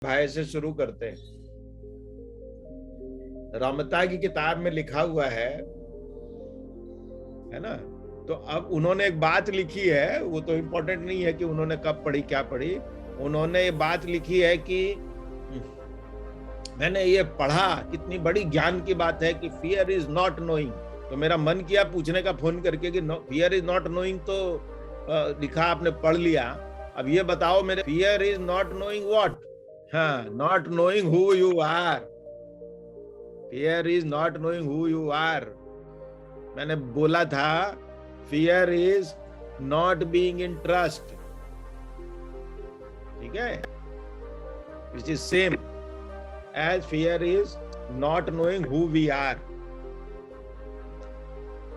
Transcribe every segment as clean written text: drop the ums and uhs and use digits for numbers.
भाई से शुरू करते हैं। रमता की किताब में लिखा हुआ है ना। तो अब उन्होंने एक बात लिखी है, वो तो इम्पोर्टेंट नहीं है कि उन्होंने कब पढ़ी क्या पढ़ी। उन्होंने ये बात लिखी है कि मैंने ये पढ़ा, कितनी बड़ी ज्ञान की बात है कि फियर इज नॉट नोइंग। तो मेरा मन किया पूछने का फोन करके कि फियर इज नॉट नोइंग तो लिखा आपने पढ़ लिया, अब ये बताओ मेरे, fear is not knowing what? हाँ, not knowing who you are. Fear is not knowing who you are. मैंने बोला था fear is not being in trust, ठीक है, which is same as fear is not knowing who we are.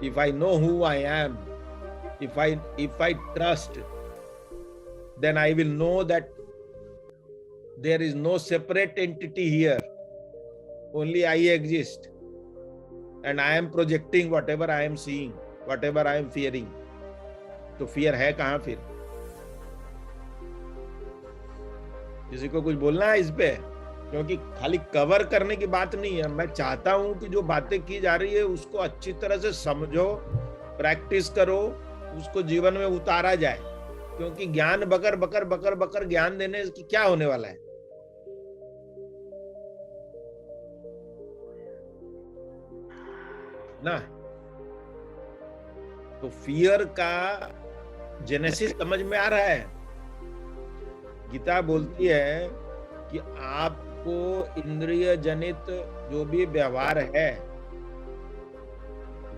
If I know who I am, if I trust, then I will know that there is no separate entity here, only I exist, and I am projecting whatever I am seeing, whatever I am fearing. तो fear है कहाँ फिर? किसी को कुछ बोलना है इस पे? क्योंकि खाली कवर करने की बात नहीं है। मैं चाहता हूं कि जो बातें की जा रही है उसको अच्छी तरह से समझो, प्रैक्टिस करो, उसको जीवन में उतारा जाए। क्योंकि ज्ञान बकर बकर बकर बकर ज्ञान देने की क्या होने वाला है ना। तो फियर का जेनेसिस समझ में आ रहा है। गीता बोलती है कि आपको इंद्रिय जनित जो भी व्यवहार है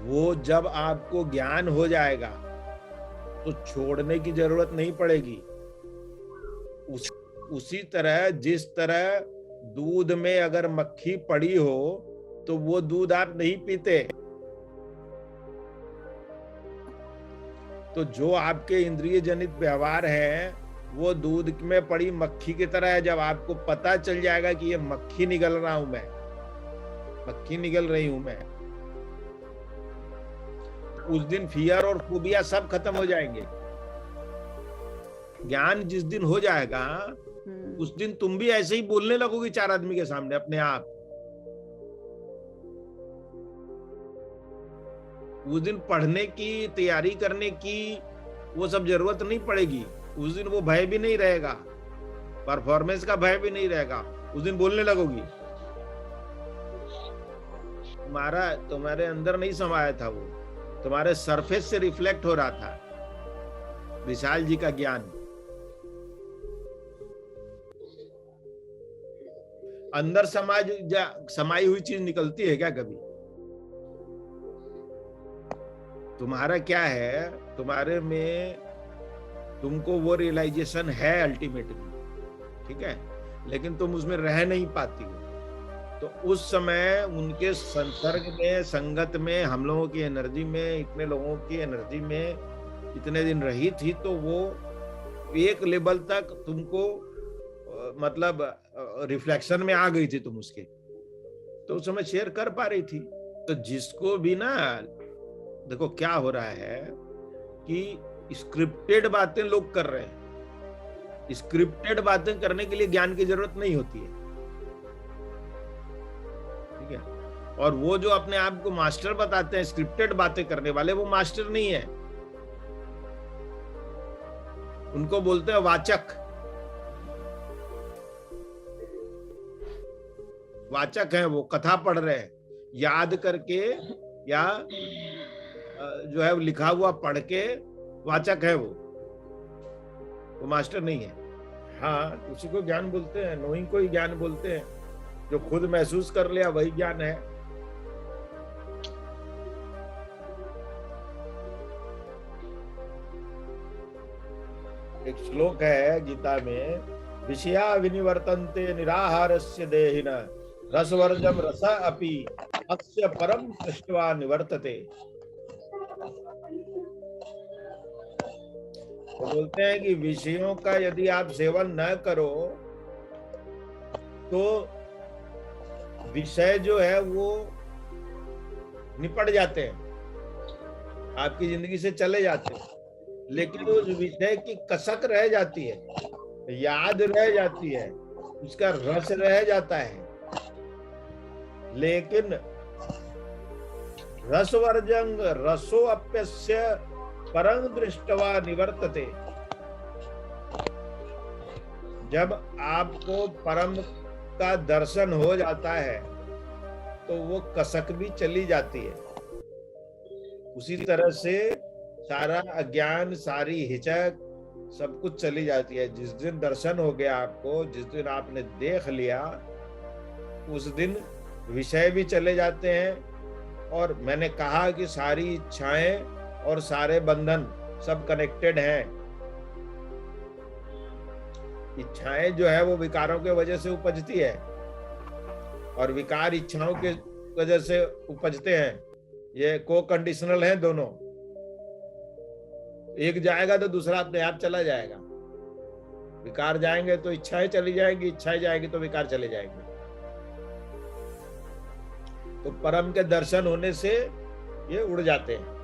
वो जब आपको ज्ञान हो जाएगा तो छोड़ने की जरूरत नहीं पड़ेगी। उसी तरह जिस तरह दूध में अगर मक्खी पड़ी हो तो वो दूध आप नहीं पीते। तो जो आपके इंद्रिय जनित व्यवहार है वो दूध में पड़ी मक्खी की तरह है। जब आपको पता चल जाएगा कि ये मक्खी निगल रहा हूं मैं, मक्खी निगल रही हूं मैं, उस दिन फियर और फोबिया सब खत्म हो जाएंगे। ज्ञान जिस दिन हो जाएगा उस दिन तुम भी ऐसे ही बोलने लगोगे चार आदमी के सामने अपने आप। उस दिन पढ़ने की, तैयारी करने की वो सब जरूरत नहीं पड़ेगी। उस दिन वो भय भी नहीं रहेगा, परफॉर्मेंस का भय भी नहीं रहेगा। उस दिन बोलने लगोगी। तुम्हारे अंदर नहीं समाया था, वो तुम्हारे सरफेस से रिफ्लेक्ट हो रहा था विशाल जी का ज्ञान। अंदर समाई हुई चीज निकलती है क्या कभी? तुम्हारा क्या है, तुम्हारे में तुमको वो रियलाइजेशन है अल्टीमेटली, ठीक है, लेकिन तुम उसमें रह नहीं पाती हो। तो उस समय उनके संसर्ग में, संगत में, हम लोगों की एनर्जी में, इतने लोगों की एनर्जी में इतने दिन रही थी, तो वो एक लेवल तक तुमको मतलब रिफ्लेक्शन में आ गई थी तुम उसके, तो उस समय शेयर कर पा रही थी। तो जिसको भी ना, देखो क्या हो रहा है कि स्क्रिप्टेड बातें लोग कर रहे हैं। स्क्रिप्टेड बातें करने के लिए ज्ञान की जरूरत नहीं होती है, ठीक है। और वो जो अपने आप को मास्टर बताते हैं स्क्रिप्टेड बातें करने वाले, वो मास्टर नहीं है, उनको बोलते हैं वाचक। वाचक हैं, वो कथा पढ़ रहे हैं याद करके, या जो है लिखा हुआ पढ़ के वाचक है वो मास्टर नहीं है। हाँ, उसी को ज्ञान बोलते हैं, नोइंग को ही ज्ञान बोलते हैं। जो खुद महसूस कर लिया वही ज्ञान है। एक श्लोक है गीता में, विषया विनिवर्तन्ते निराहारस्य देहिन रसवर्जम रस अपि अस्य परम दृष्ट्वा निवर्तते। तो बोलते हैं कि विषयों का यदि आप सेवन न करो तो विषय जो है वो निपट जाते हैं, आपकी जिंदगी से चले जाते हैं, लेकिन उस विषय की कसक रह जाती है, याद रह जाती है, उसका रस रह जाता है, लेकिन रसवर्जंग रसो अप्यस्य परं दृष्टवा निवर्तते। जब आपको परम का दर्शन हो जाता है तो वो कसक भी चली जाती है। उसी तरह से सारा अज्ञान, सारी हिचक, सब कुछ चली जाती है। जिस दिन दर्शन हो गया आपको, जिस दिन आपने देख लिया, उस दिन विषय भी चले जाते हैं। और मैंने कहा कि सारी इच्छाएं और सारे बंधन सब कनेक्टेड हैं। इच्छाएं जो है वो विकारों के वजह से उपजती है, और विकार इच्छाओं के वजह से उपजते हैं। ये को कंडीशनल है दोनों। एक जाएगा तो दूसरा अपने आप चला जाएगा। विकार जाएंगे तो इच्छाएं चली जाएंगी, इच्छाएं जाएंगी तो विकार चले जाएंगे। तो परम के दर्शन होने से ये उड़ जाते हैं।